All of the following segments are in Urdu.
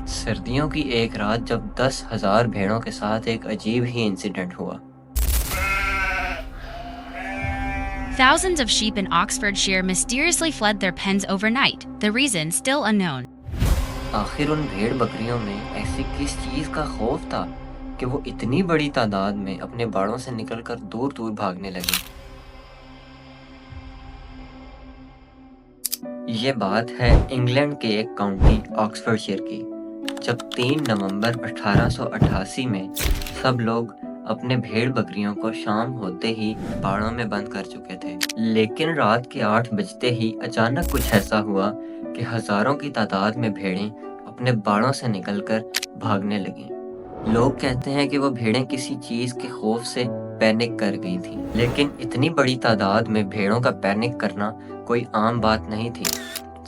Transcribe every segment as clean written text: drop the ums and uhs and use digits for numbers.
سردیوں کی ایک رات جب 10,000 بھیڑوں کے ساتھ ایک عجیب ہی انسیڈنٹ ہوا۔ Thousands of sheep in Oxfordshire mysteriously fled their pens overnight, the reason still unknown. آخر ان بھیڑ بکریوں میں ایسی کس چیز کا خوف تھا کہ وہ اتنی بڑی تعداد میں اپنے باڑوں سے نکل کر دور دور بھاگنے لگے؟ یہ بات ہے انگلینڈ کے ایک کاؤنٹی آکسفورڈ شائر کی، جب 3 نومبر 1888 میں سب لوگ اپنے بھیڑ بکریوں کو شام ہوتے ہی باڑوں میں بند کر چکے تھے، لیکن رات کے 8 بجتے ہی اچانک کچھ ایسا ہوا کہ ہزاروں کی تعداد میں بھیڑیں اپنے باڑوں سے نکل کر بھاگنے لگیں۔ لوگ کہتے ہیں کہ وہ بھیڑیں کسی چیز کے خوف سے پینک کر گئی تھیں، لیکن اتنی بڑی تعداد میں بھیڑوں کا پینک کرنا کوئی عام بات نہیں تھی۔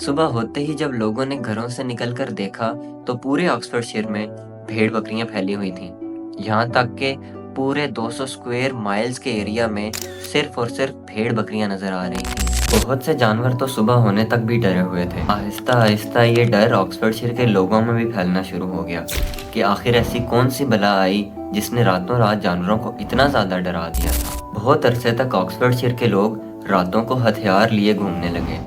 صبح ہوتے ہی جب لوگوں نے گھروں سے نکل کر دیکھا تو پورے آکسفورڈ شائر میں بھیڑ بکریاں پھیلی ہوئی تھیں، یہاں تک کہ پورے 200 اسکوائر مائلز کے ایریا میں صرف اور صرف بھیڑ بکریاں نظر آ رہی تھیں۔ بہت سے جانور تو صبح ہونے تک بھی ڈرے ہوئے تھے۔ آہستہ آہستہ یہ ڈر آکسفورڈ شائر کے لوگوں میں بھی پھیلنا شروع ہو گیا کہ آخر ایسی کون سی بلا آئی جس نے راتوں رات جانوروں کو اتنا زیادہ ڈرا دیا تھا۔ بہت عرصے تک آکسفورڈ شائر کے لوگ راتوں کو ہتھیار لیے گھومنے لگے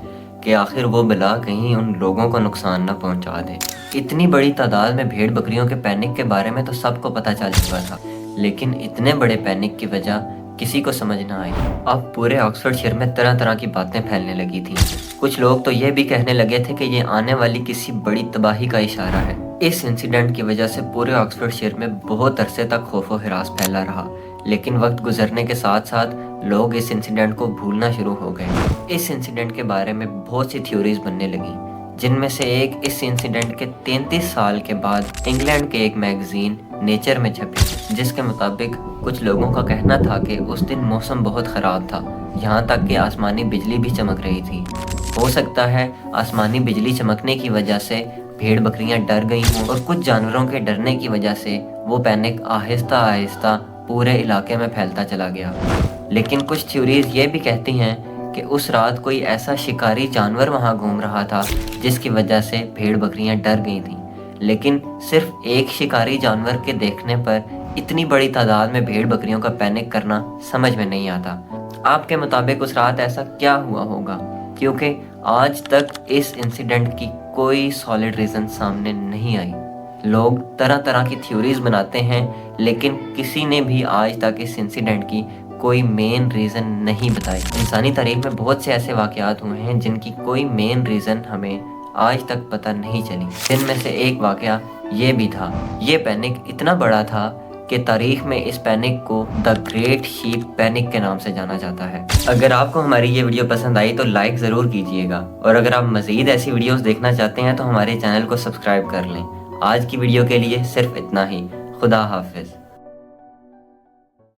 کہ آخر وہ بلا کہیں ان لوگوں کو نقصان نہ پہنچا دے۔ اتنی بڑی تعداد میں بھیڑ بکریوں کے پینک کے بارے میں تو سب کو پتہ چل چکا تھا، لیکن اتنے بڑے پینک کی وجہ کسی کو سمجھ نہ آئی۔ اب پورے آکسفورڈ شائر میں طرح طرح کی باتیں پھیلنے لگی تھیں۔ کچھ لوگ تو یہ بھی کہنے لگے تھے کہ یہ آنے والی کسی بڑی تباہی کا اشارہ ہے۔ اس انسیڈنٹ کی وجہ سے پورے آکسفورڈ شائر میں بہت عرصے تک خوف و ہراس پھیلا رہا، لیکن وقت گزرنے کے ساتھ ساتھ لوگ اس انسیڈنٹ کو بھولنا شروع ہو گئے۔ اس انسیڈنٹ کے بارے میں بہت سی تھیوریز بننے لگیں، جن میں سے ایک اس انسیڈنٹ کے 33 سال کے بعد انگلینڈ کے ایک میگزین نیچر میں چھپی، جس کے مطابق کچھ لوگوں کا کہنا تھا کہ اس دن موسم بہت خراب تھا، یہاں تک کہ آسمانی بجلی بھی چمک رہی تھی۔ ہو سکتا ہے آسمانی بجلی چمکنے کی وجہ سے بھیڑ بکریاں ڈر گئی ہوں اور کچھ جانوروں کے ڈرنے کی وجہ سے وہ پینک آہستہ آہستہ پورے علاقے میں پھیلتا چلا گیا۔ لیکن کچھ تھیوریز یہ بھی کہتی ہیں کہ اس رات کوئی ایسا شکاری جانور وہاں گھوم رہا تھا جس کی وجہ سے بھیڑ بکریاں ڈر گئی تھیں، لیکن صرف ایک شکاری جانور کے دیکھنے پر اتنی بڑی تعداد میں بھیڑ بکریوں کا پینک کرنا سمجھ میں نہیں آتا۔ آپ کے مطابق اس رات ایسا کیا ہوا ہوگا؟ کیونکہ آج تک اس انسیڈنٹ کی کوئی سالڈ ریزن سامنے نہیں آئی۔ لوگ طرح طرح کی تھیوریز بناتے ہیں، لیکن کسی نے بھی آج تک اس انسیڈنٹ کی کوئی مین ریزن نہیں بتائی۔ انسانی تاریخ میں بہت سے ایسے واقعات ہوئے ہیں جن کی کوئی مین ریزن ہمیں آج تک پتہ نہیں چلی۔ جن میں سے ایک واقعہ یہ بھی تھا۔ یہ پینک اتنا بڑا تھا کہ تاریخ میں اس پینک کو دا گریٹ شیپ پینک کے نام سے جانا جاتا ہے۔ اگر آپ کو ہماری یہ ویڈیو پسند آئی تو لائک ضرور کیجیے گا، اور اگر آپ مزید ایسی ویڈیوز دیکھنا چاہتے ہیں تو ہمارے چینل کو سبسکرائب کر لیں۔ آج کی ویڈیو کے لیے صرف اتنا ہی۔ خدا حافظ۔